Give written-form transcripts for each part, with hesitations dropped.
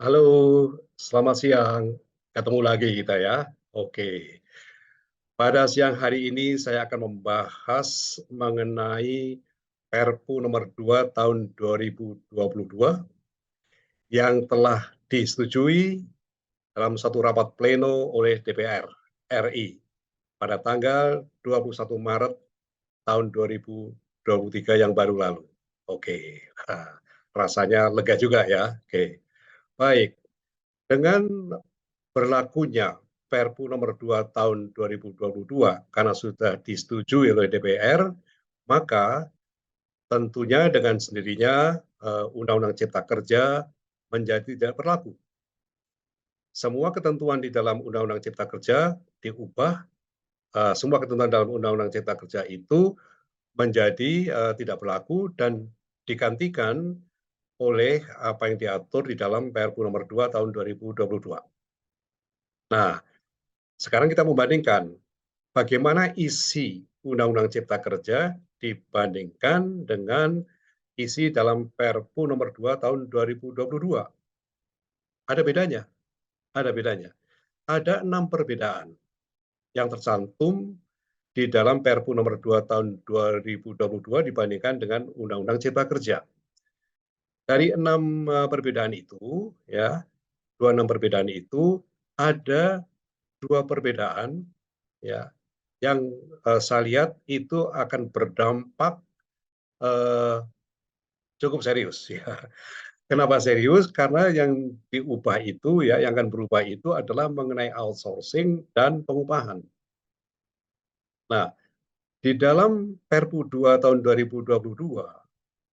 Halo, selamat siang. Ketemu lagi kita ya. Oke. Pada siang hari ini saya akan membahas mengenai Perpu nomor 2 tahun 2022 yang telah disetujui dalam satu rapat pleno oleh DPR RI pada tanggal 21 Maret tahun 2023 yang baru lalu. Oke. Rasanya lega juga ya. Oke. Baik, dengan berlakunya Perpu nomor 2 tahun 2022 karena sudah disetujui oleh DPR, maka tentunya dengan sendirinya Undang-Undang Cipta Kerja menjadi tidak berlaku. Semua ketentuan di dalam Undang-Undang Cipta Kerja diubah, semua ketentuan dalam Undang-Undang Cipta Kerja itu menjadi tidak berlaku dan digantikan oleh apa yang diatur di dalam Perpu nomor 2 tahun 2022. Nah, sekarang kita membandingkan bagaimana isi Undang-Undang Cipta Kerja dibandingkan dengan isi dalam Perpu nomor 2 tahun 2022. Ada bedanya, ada bedanya. Ada 6 perbedaan yang tercantum di dalam Perpu nomor 2 tahun 2022 dibandingkan dengan Undang-Undang Cipta Kerja. Dari 6 perbedaan itu, ya, 26 perbedaan itu ada 2 perbedaan, ya, yang saya lihat itu akan berdampak cukup serius ya. Kenapa serius? Karena yang diubah itu ya, yang akan berubah itu adalah mengenai outsourcing dan pengupahan. Nah, di dalam Perpu 2 tahun 2022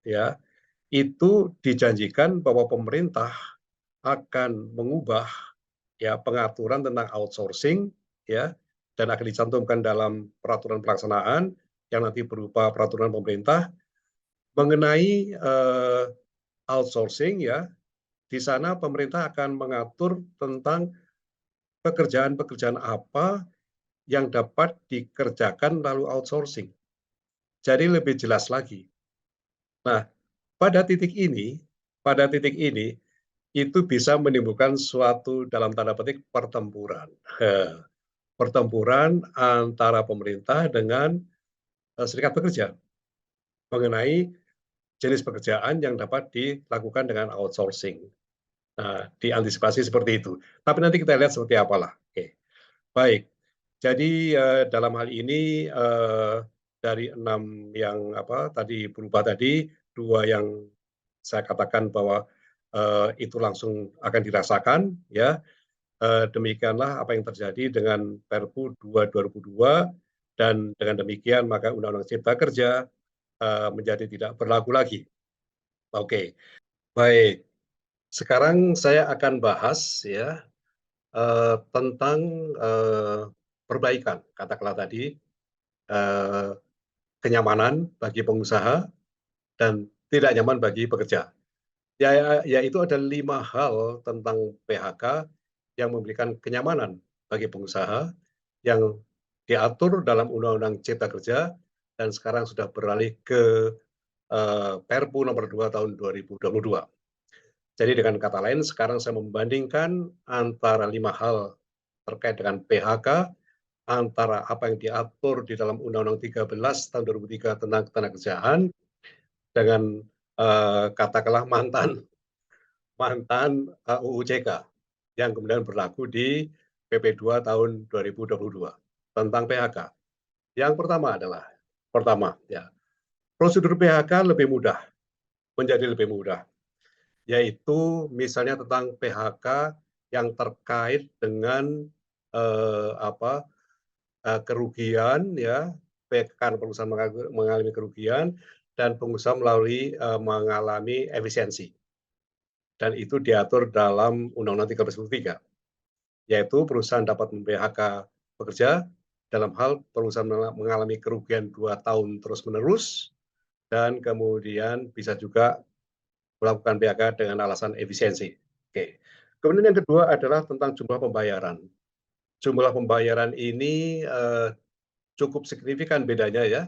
ya, itu dijanjikan bahwa pemerintah akan mengubah ya pengaturan tentang outsourcing ya, dan akan dicantumkan dalam peraturan pelaksanaan yang nanti berupa peraturan pemerintah mengenai outsourcing ya. Di sana pemerintah akan mengatur tentang pekerjaan-pekerjaan apa yang dapat dikerjakan lalu outsourcing. Jadi lebih jelas lagi. Nah, pada titik ini itu bisa menimbulkan suatu dalam tanda petik pertempuran. Pertempuran antara pemerintah dengan serikat pekerja mengenai jenis pekerjaan yang dapat dilakukan dengan outsourcing. Nah, diantisipasi seperti itu. Tapi nanti kita lihat seperti apalah. Oke. Baik. Jadi dalam hal ini dari 6 yang apa tadi berubah tadi, 2 yang saya katakan bahwa itu langsung akan dirasakan ya. Demikianlah apa yang terjadi dengan Perpu 2 2002 dan dengan demikian maka Undang-Undang Cipta Kerja menjadi tidak berlaku lagi. Oke. Baik. Sekarang saya akan bahas ya tentang perbaikan, katakanlah tadi eh, kenyamanan bagi pengusaha dan tidak nyaman bagi pekerja. Yaitu ada 5 hal tentang PHK yang memberikan kenyamanan bagi pengusaha yang diatur dalam Undang-Undang Cipta Kerja dan sekarang sudah beralih ke Perpu nomor 2 tahun 2022. Jadi dengan kata lain, sekarang saya membandingkan antara 5 hal terkait dengan PHK, antara apa yang diatur di dalam Undang-Undang 13 tahun 2003 tentang ketenagakerjaan dengan katakanlah mantan mantan UU CK yang kemudian berlaku di PP 2 tahun 2022 tentang PHK. Yang pertama ya, prosedur PHK lebih mudah, menjadi lebih mudah, yaitu misalnya tentang PHK yang terkait dengan apa kerugian ya, karena perusahaan mengalami kerugian dan pengusaha melalui mengalami efisiensi. Dan itu diatur dalam Undang-Undang 1343, yaitu perusahaan dapat mem-PHK pekerja dalam hal perusahaan mengalami kerugian 2 tahun terus-menerus dan kemudian bisa juga melakukan PHK dengan alasan efisiensi. Oke. Kemudian yang kedua adalah tentang jumlah pembayaran. Jumlah pembayaran ini cukup signifikan bedanya ya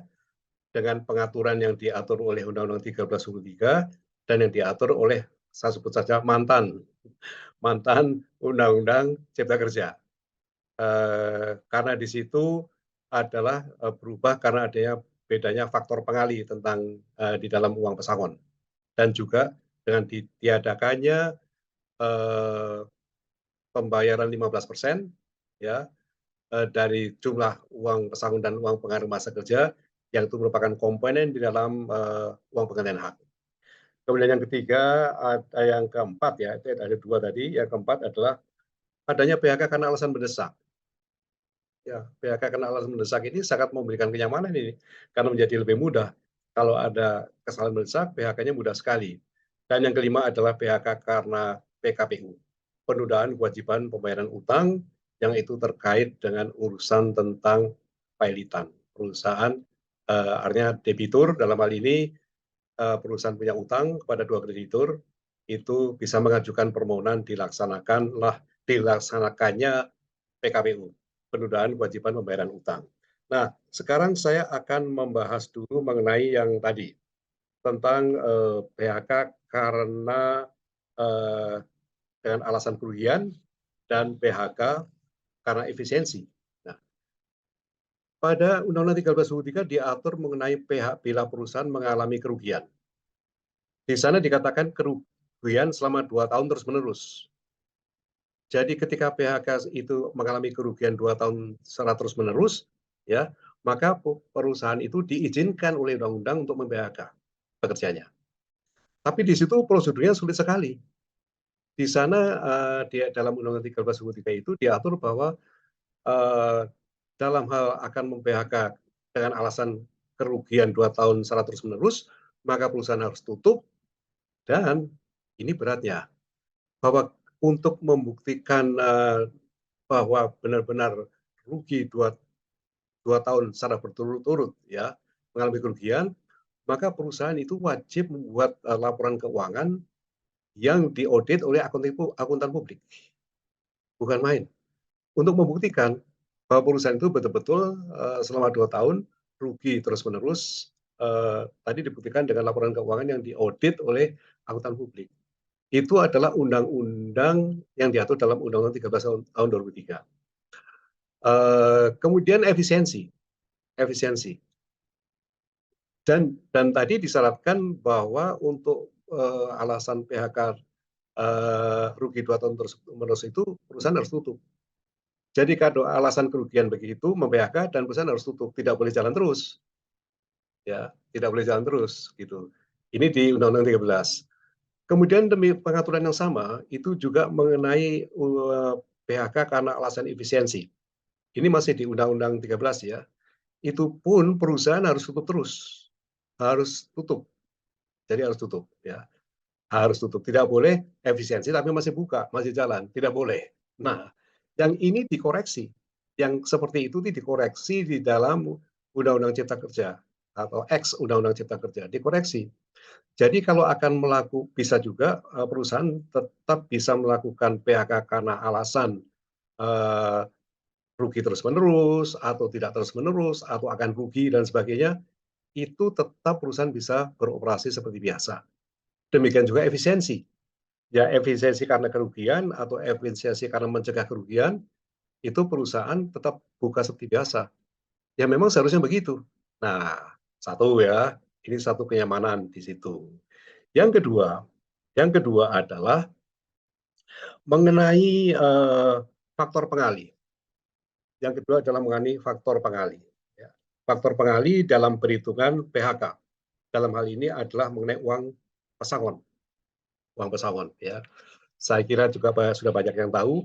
dengan pengaturan yang diatur oleh Undang-Undang 1323 dan yang diatur oleh saya sebut saja mantan mantan Undang-Undang Cipta Kerja. Karena di situ adalah berubah karena adanya bedanya faktor pengali tentang di dalam uang pesangon, dan juga dengan ditiadakannya eh, pembayaran 15% ya dari jumlah uang pesangon dan uang pengaruh masa kerja yang itu merupakan komponen di dalam uang penggantian hak. Kemudian yang ketiga, ada yang keempat ya, itu ada dua tadi. Yang keempat adalah adanya PHK karena alasan mendesak. Ya, PHK karena alasan mendesak ini sangat memberikan kenyamanan ini, karena menjadi lebih mudah. Kalau ada kesalahan mendesak, PHK-nya mudah sekali. Dan yang kelima adalah PHK karena PKPU, penundaan kewajiban pembayaran utang, yang itu terkait dengan urusan tentang pailitan. Perusahaan, artinya debitur dalam hal ini perusahaan punya utang kepada dua kreditur, itu bisa mengajukan permohonan dilaksanakannya PKPU, penundaan kewajiban pembayaran utang. Nah, sekarang saya akan membahas dulu mengenai yang tadi tentang PHK karena eh, dengan alasan kerugian dan PHK karena efisiensi. Nah, pada Undang-Undang 13 diatur mengenai pihak bila perusahaan mengalami kerugian. Di sana dikatakan kerugian selama 2 tahun terus-menerus. Jadi ketika PHK itu mengalami kerugian 2 tahun secara terus-menerus, ya, maka perusahaan itu diizinkan oleh undang-undang untuk mem-PHK pekerjanya. Tapi di situ prosedurnya sulit sekali. Di sana di dalam Undang-Undang 13 itu diatur bahwa uh, dalam hal akan mem-PHK dengan alasan kerugian 2 tahun secara terus-menerus, maka perusahaan harus tutup. Dan ini beratnya, bahwa untuk membuktikan bahwa benar-benar rugi dua tahun secara berturut-turut ya mengalami kerugian, maka perusahaan itu wajib membuat laporan keuangan yang diaudit oleh akuntan publik, bukan main, untuk membuktikan bahwa perusahaan itu betul-betul selama 2 tahun rugi terus-menerus. Tadi dibuktikan dengan laporan keuangan yang diaudit oleh akuntan publik. Itu adalah undang-undang yang diatur dalam Undang-Undang 13 tahun 2003. Kemudian efisiensi, efisiensi. Dan tadi disyaratkan bahwa untuk alasan PHK rugi 2 tahun terus menerus itu perusahaan harus tutup. Jadi kalau alasan kerugian begitu mem-PHK dan perusahaan harus tutup, tidak boleh jalan terus, ya, tidak boleh jalan terus gitu. Ini di Undang-Undang 13. Kemudian demi pengaturan yang sama itu juga mengenai PHK karena alasan efisiensi. Ini masih di Undang-Undang 13 ya. Itu pun perusahaan harus tutup terus, harus tutup. Jadi harus tutup ya, harus tutup. Tidak boleh efisiensi tapi masih buka, masih jalan, tidak boleh. Nah, yang ini dikoreksi, yang seperti itu dikoreksi di dalam Undang-Undang Cipta Kerja atau ex Undang-Undang Cipta Kerja, dikoreksi. Jadi kalau akan bisa juga perusahaan tetap bisa melakukan PHK karena alasan uh, rugi terus-menerus atau tidak terus-menerus atau akan rugi dan sebagainya, itu tetap perusahaan bisa beroperasi seperti biasa. Demikian juga efisiensi. Ya, efisiensi karena kerugian atau efisiensi karena mencegah kerugian, itu perusahaan tetap buka seperti biasa. Ya memang seharusnya begitu. Nah, satu ya, ini satu kenyamanan di situ. Yang kedua adalah mengenai faktor pengali. Yang kedua adalah mengenai faktor pengali. Ya. Faktor pengali dalam perhitungan PHK. Dalam hal ini adalah mengenai uang pesangon. Uang pesangon. Ya. Saya kira juga sudah banyak yang tahu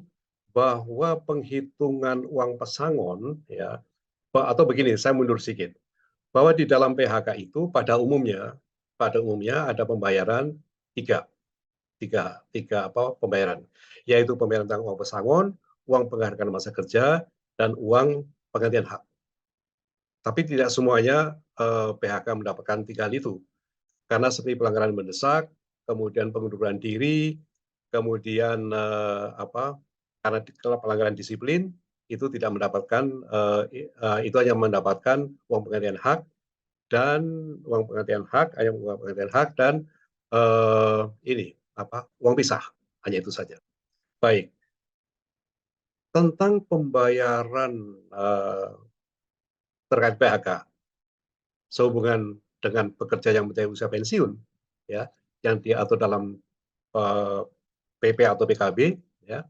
bahwa penghitungan uang pesangon, ya, atau begini, saya mundur sedikit, bahwa di dalam PHK itu pada umumnya ada pembayaran tiga, tiga pembayaran, yaitu pembayaran tentang uang pesangon, uang penghargaan masa kerja, dan uang penggantian hak. Tapi tidak semuanya PHK mendapatkan tiga hal itu, karena seperti pelanggaran mendesak, kemudian pengunduran diri, kemudian karena pelanggaran disiplin itu tidak mendapatkan, itu hanya mendapatkan uang penggantian hak dan uang penggantian hak dan uang pisah. Hanya itu saja. Baik, tentang pembayaran terkait PHK sehubungan dengan pekerja yang mencapai usia pensiun, ya, yang diatur dalam PP atau PKB, ya,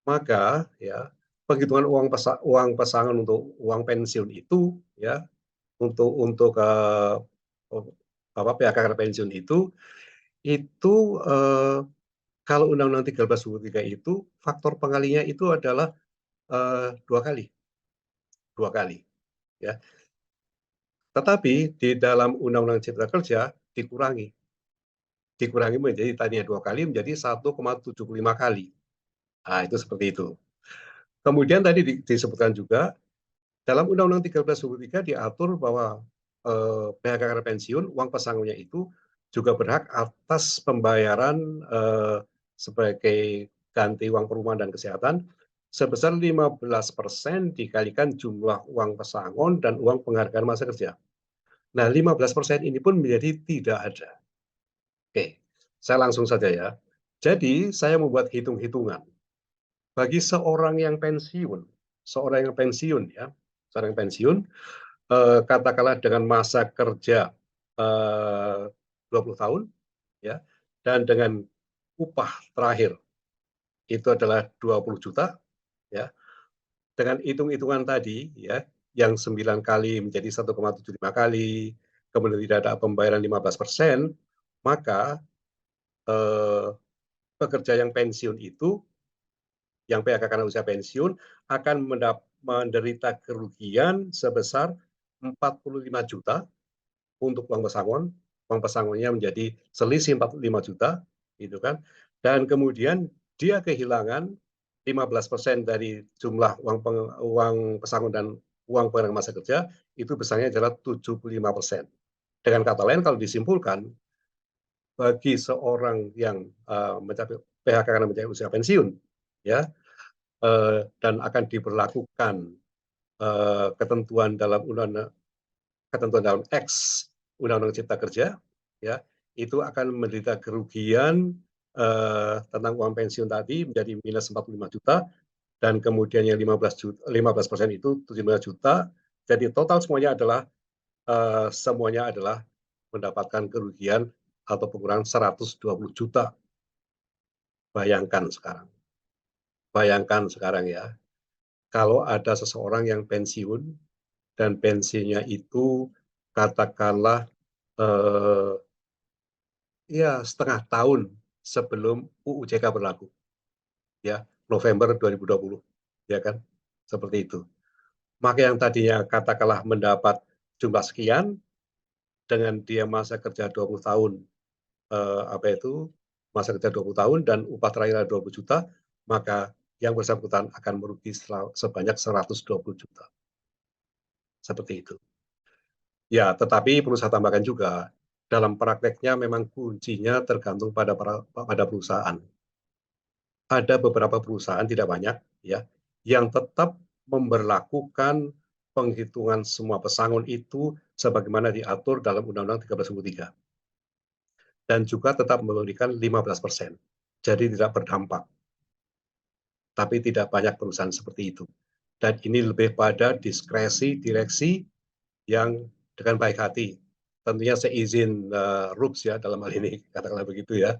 maka ya penghitungan uang pesangon untuk uang pensiun itu, ya, untuk PHK karena pensiun itu kalau Undang-Undang 1323 itu faktor pengalinya itu adalah dua kali, ya. Tetapi di dalam Undang-Undang Cipta Kerja dikurangi, menjadi tadinya 2 kali menjadi 1,75 kali. Nah, itu seperti itu. Kemudian tadi disebutkan juga dalam Undang-Undang 1323 diatur bahwa PHK karena pensiun uang pesangonnya itu juga berhak atas pembayaran sebagai ganti uang perumahan dan kesehatan sebesar 15% dikalikan jumlah uang pesangon dan uang penghargaan masa kerja. Nah, 15% ini pun menjadi tidak ada. Oke, saya langsung saja ya. Jadi, saya membuat hitung-hitungan. Bagi seorang yang pensiun ya, seorang yang pensiun, katakanlah dengan masa kerja 20 tahun, ya, dan dengan upah terakhir itu adalah 20 juta, ya, dengan hitung-hitungan tadi, ya, yang 9 kali menjadi 1,75 kali, kemudian tidak ada pembayaran 15%, maka eh, pekerja yang pensiun itu, yang PHK karena usia pensiun, akan menderita kerugian sebesar 45 juta untuk uang pesangon. Uang pesangonnya menjadi selisih 45 juta, gitu kan. Dan kemudian dia kehilangan 15% dari jumlah uang pesangon dan uang pengenaan masa kerja, itu besarnya adalah 75%. Dengan kata lain, kalau disimpulkan, bagi seorang yang mencapai PHK karena mencapai usia pensiun, ya, dan akan diberlakukan ketentuan dalam X Undang-Undang Cipta Kerja, ya, itu akan menderita kerugian tentang uang pensiun tadi menjadi minus 45 juta, dan kemudian yang 15% itu 75 juta, jadi total semuanya adalah mendapatkan kerugian atau pengurangan 120 juta. Bayangkan sekarang ya, kalau ada seseorang yang pensiun dan pensiunnya itu katakanlah eh, ya setengah tahun sebelum UU JK berlaku, ya, November 2020, ya kan, seperti itu. Maka yang tadinya katakanlah mendapat jumlah sekian, dengan dia masa kerja 20 tahun, apa itu, masa kerja 20 tahun dan upah terakhir 20 juta, maka yang bersangkutan akan merugi sebanyak 120 juta. Seperti itu. Ya, tetapi perlu saya tambahkan juga, dalam prakteknya memang kuncinya tergantung pada perusahaan. Ada beberapa perusahaan, tidak banyak, ya, yang tetap memberlakukan penghitungan semua pesangon itu sebagaimana diatur dalam Undang-Undang 1323. Dan juga tetap memberikan 15%. Jadi tidak berdampak. Tapi tidak banyak perusahaan seperti itu. Dan ini lebih pada diskresi direksi yang dengan baik hati. Tentunya seizin RUPS ya dalam hal ini, katakanlah begitu ya,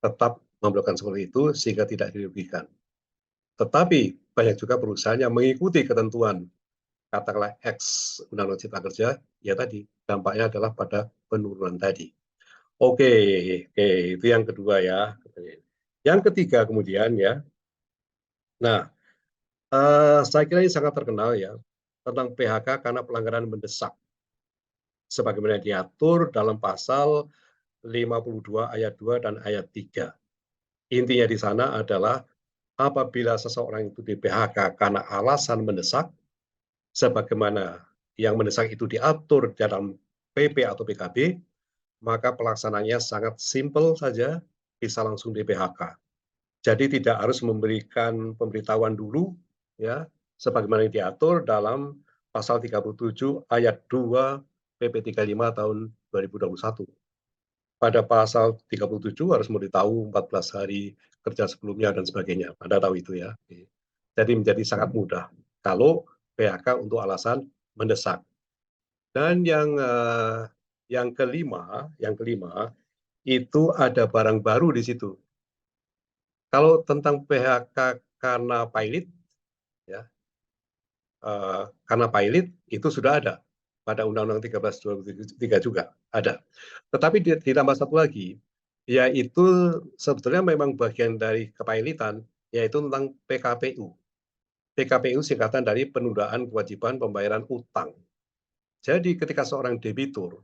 tetap melakukan seperti itu sehingga tidak dirugikan. Tetapi banyak juga perusahaan yang mengikuti ketentuan katakanlah X Undang-Undang Cipta Kerja, ya tadi dampaknya adalah pada penurunan tadi. Oke, oke, itu yang kedua ya. Yang ketiga kemudian ya, nah, saya kira ini sangat terkenal ya, tentang PHK karena pelanggaran mendesak, sebagaimana diatur dalam pasal 52 ayat 2 dan ayat 3. Intinya di sana adalah apabila seseorang itu di PHK karena alasan mendesak, sebagaimana yang mendesak itu diatur dalam PP atau PKB, maka pelaksananya sangat simpel saja, bisa langsung di PHK. Jadi tidak harus memberikan pemberitahuan dulu, ya, sebagaimana yang diatur dalam pasal 37 ayat 2 PP 35 tahun 2021. pada pasal 37 harus memberitahu 14 hari kerja sebelumnya dan sebagainya. Anda tahu itu ya. Jadi menjadi sangat mudah kalau PHK untuk alasan mendesak. Dan yang kelima itu ada barang baru di situ. Kalau tentang PHK karena pilot, ya, karena pilot itu sudah ada pada Undang-Undang 13 2003 juga ada. Tetapi ditambah satu lagi, yaitu sebetulnya memang bagian dari kepailitan, yaitu tentang PKPU. PKPU singkatan dari penundaan kewajiban pembayaran utang. Jadi ketika seorang debitur,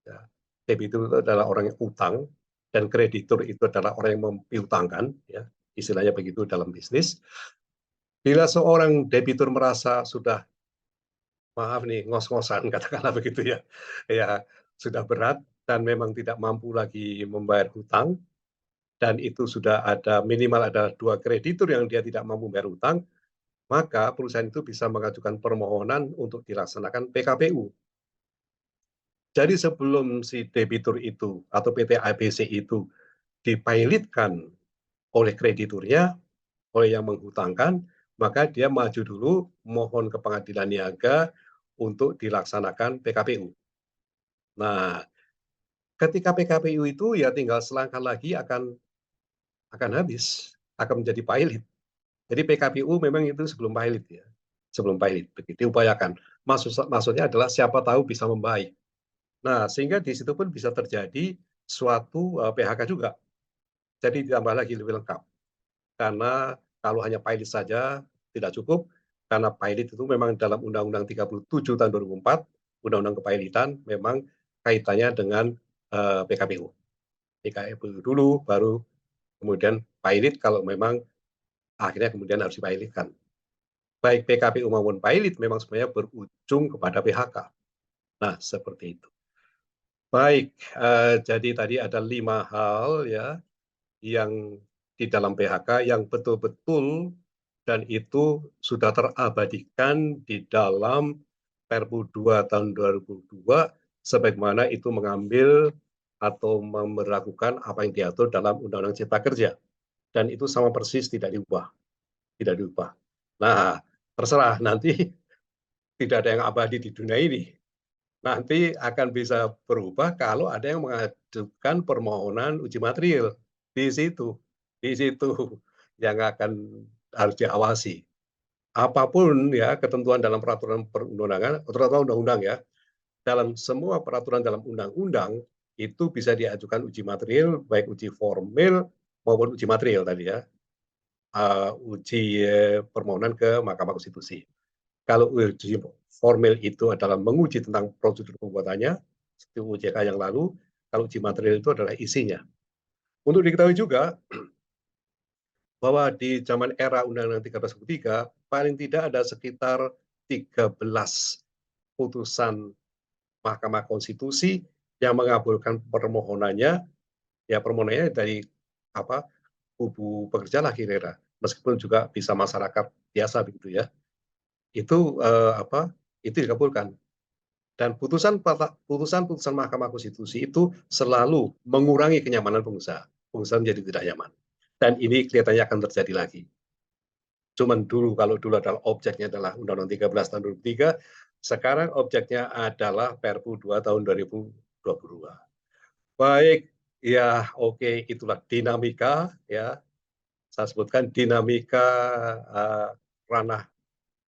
ya, debitur itu adalah orang yang utang, dan kreditur itu adalah orang yang mempiutangkan, ya, istilahnya begitu dalam bisnis. Bila seorang debitur merasa sudah, maaf nih, ngos-ngosan, katakanlah begitu ya, ya sudah berat dan memang tidak mampu lagi membayar hutang, dan itu sudah ada minimal ada 2 kreditur yang dia tidak mampu membayar hutang, maka perusahaan itu bisa mengajukan permohonan untuk dilaksanakan PKPU. Jadi sebelum si debitur itu atau PT ABC itu dipilotkan oleh krediturnya, oleh yang menghutangkan, maka dia maju dulu mohon ke pengadilan niaga untuk dilaksanakan PKPU. Nah, ketika PKPU itu ya tinggal selangkah lagi akan habis, akan menjadi pilot. Jadi PKPU memang itu sebelum pilot ya, sebelum pilot begitu diupayakan. Maksudnya adalah siapa tahu bisa membaik. Nah, sehingga di situ pun bisa terjadi suatu PHK juga. Jadi ditambah lagi lebih lengkap. Karena kalau hanya pilot saja tidak cukup, karena pilot itu memang dalam Undang-Undang 37 tahun 2004, Undang-Undang Kepailitan memang kaitannya dengan PKPU. PKPU dulu, baru kemudian pilot kalau memang akhirnya kemudian harus dipilotkan. Baik PKPU maupun pilot memang sebenarnya berujung kepada PHK. Nah, seperti itu. Baik, jadi tadi ada 5 hal ya yang di dalam PHK yang betul-betul dan itu sudah terabadikan di dalam Perpu 2 tahun 2002 sebagaimana itu mengambil atau memberlakukan apa yang diatur dalam Undang-Undang Cipta Kerja, dan itu sama persis tidak diubah, tidak diubah. Nah, terserah nanti tidak ada yang abadi di dunia ini. Nanti akan bisa berubah kalau ada yang mengajukan permohonan uji material di situ, di situ yang akan harus diawasi. Apapun ya ketentuan dalam peraturan perundangan, terutama undang-undang ya, dalam semua peraturan dalam undang-undang itu bisa diajukan uji material, baik uji formil maupun uji material tadi ya, uji permohonan ke Mahkamah Konstitusi. Kalau uji formil itu adalah menguji tentang prosedur pembuatannya, seperti UJK yang lalu, kalau uji material itu adalah isinya. Untuk diketahui juga bahwa di zaman era Undang-Undang 1343, paling tidak ada sekitar 13 putusan Mahkamah Konstitusi yang mengabulkan permohonannya, ya permohonannya dari apa kubu pekerja lah kira-kira, meskipun juga bisa masyarakat biasa begitu ya. Itu itu dikabulkan. Dan putusan Mahkamah Konstitusi itu selalu mengurangi kenyamanan pengusaha. Pengusaha menjadi tidak nyaman. Dan ini kelihatannya akan terjadi lagi. Cuman dulu, kalau dulu adalah objeknya adalah Undang-Undang 13 tahun 2003, sekarang objeknya adalah Perpu 2 tahun 2022. Baik, ya oke, itulah dinamika ya. Saya sebutkan dinamika ranah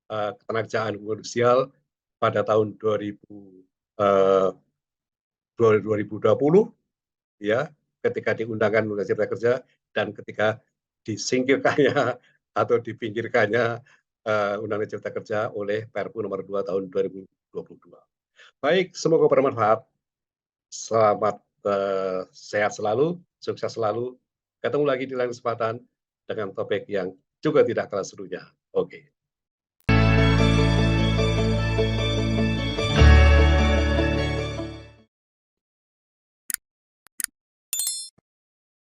ketenagakerjaan komersial pada tahun 2020 ya, ketika diundangkan Undang Cipta Kerja dan ketika disingkirkannya atau dipinggirkannya Undang Cipta Kerja oleh Perpu nomor 2 tahun 2022. Baik, semoga bermanfaat. Selamat sehat selalu, sukses selalu. Ketemu lagi di lain kesempatan dengan topik yang juga tidak kalah serunya. Oke.